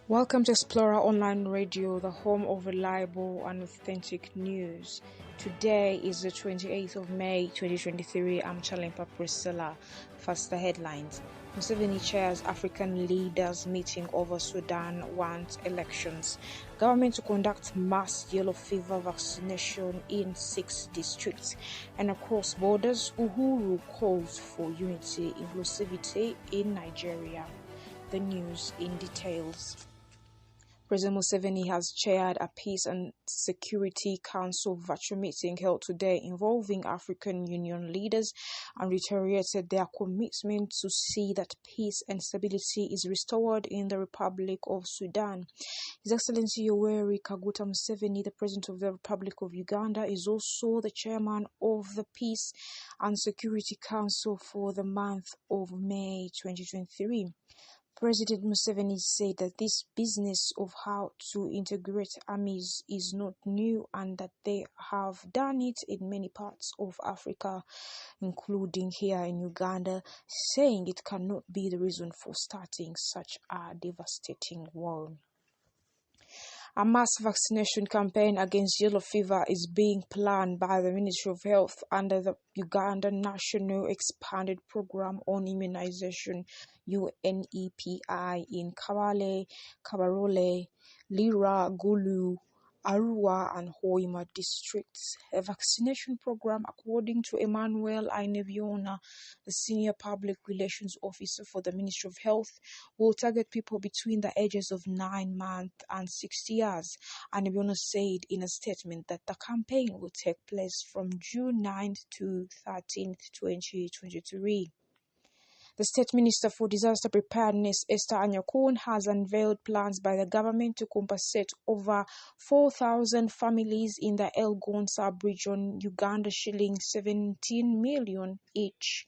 Welcome to Explorer Online Radio, the home of reliable and authentic news. Today is the 28th of May 2023. I'm Chalimpa Priscilla. First, the headlines. Museveni chairs African leaders meeting over Sudan wants elections. Government to conduct mass yellow fever vaccination in 6 districts. And across borders, Uhuru calls for unity, inclusivity in Nigeria. The news in details. President Museveni has chaired a Peace and Security Council virtual meeting held today involving African Union leaders and reiterated their commitment to see that peace and stability is restored in the Republic of Sudan. His Excellency Yoweri Kaguta Museveni, the President of the Republic of Uganda, is also the chairman of the Peace and Security Council for the month of May 2023. President Museveni said that this business of how to integrate armies is not new and that they have done it in many parts of Africa, including here in Uganda, saying it cannot be the reason for starting such a devastating war. A mass vaccination campaign against yellow fever is being planned by the Ministry of Health under the Uganda National Expanded Program on Immunization UNEPI in Kabale, Kabarole, Lira, Gulu, Arua and Hoima districts. A vaccination program, according to Emmanuel Aineviona, the Senior Public Relations Officer for the Ministry of Health, will target people between the ages of 9 months and 60 years. Aineviona said in a statement that the campaign will take place from June 9th to 13th, 2023. The State Minister for Disaster Preparedness, Esther Anyakun, has unveiled plans by the government to compensate over 4,000 families in the Elgon sub-region, Uganda shilling 17 million each,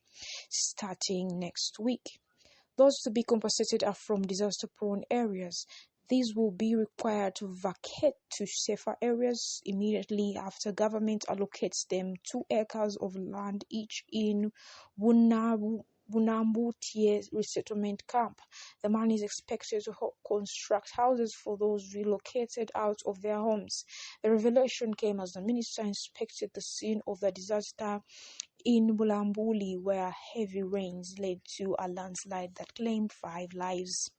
starting next week. Those to be compensated are from disaster-prone areas. These will be required to vacate to safer areas immediately after government allocates them 2 acres of land each in Bunambutie resettlement camp. The money is expected to help construct houses for those relocated out of their homes. The revelation came as the minister inspected the scene of the disaster in Bulambuli, where heavy rains led to a landslide that claimed 5 lives.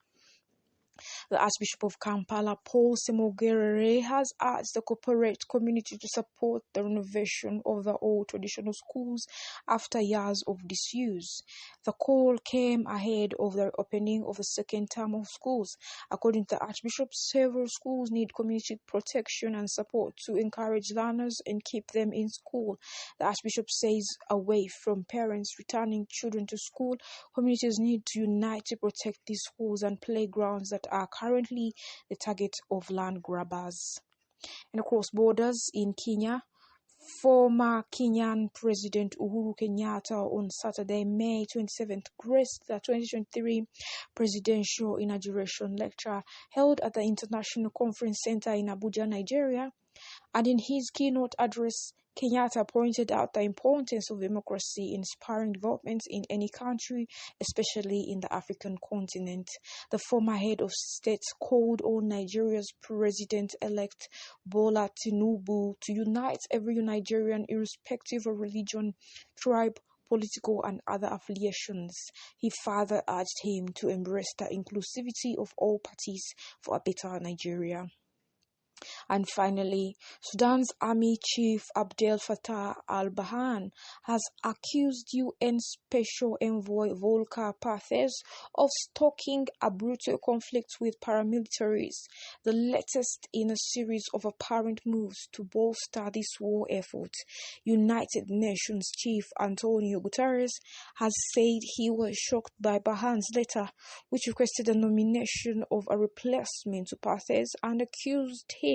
The Archbishop of Kampala, Paul Semogerere, has asked the corporate community to support the renovation of the old traditional schools after years of disuse. The call came ahead of the opening of the second term of schools. According to the Archbishop, several schools need community protection and support to encourage learners and keep them in school. The Archbishop says away from parents returning children to school, communities need to unite to protect these schools and playgrounds that are currently the target of land grabbers. And across borders in Kenya, former Kenyan President Uhuru Kenyatta on Saturday, May 27th, graced the 2023 presidential inauguration lecture held at the International Conference Center in Abuja, Nigeria. And in his keynote address, Kenyatta pointed out the importance of democracy in spurring development in any country, especially in the African continent. The former head of state called on Nigeria's President-elect Bola Tinubu to unite every Nigerian irrespective of religion, tribe, political and other affiliations. He further urged him to embrace the inclusivity of all parties for a better Nigeria. And finally, Sudan's Army Chief Abdel Fattah al-Burhan has accused UN Special Envoy Volker Perthes of stoking a brutal conflict with paramilitaries, the latest in a series of apparent moves to bolster this war effort. United Nations Chief Antonio Guterres has said he was shocked by Burhan's letter, which requested the nomination of a replacement to Perthes and accused him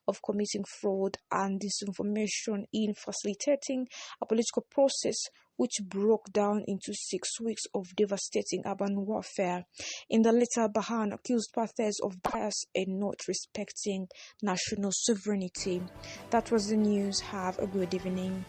of committing fraud and disinformation in facilitating a political process which broke down into 6 weeks of devastating urban warfare. In the letter, Burhan accused Perthes of bias and not respecting national sovereignty. That was the news. Have a good evening.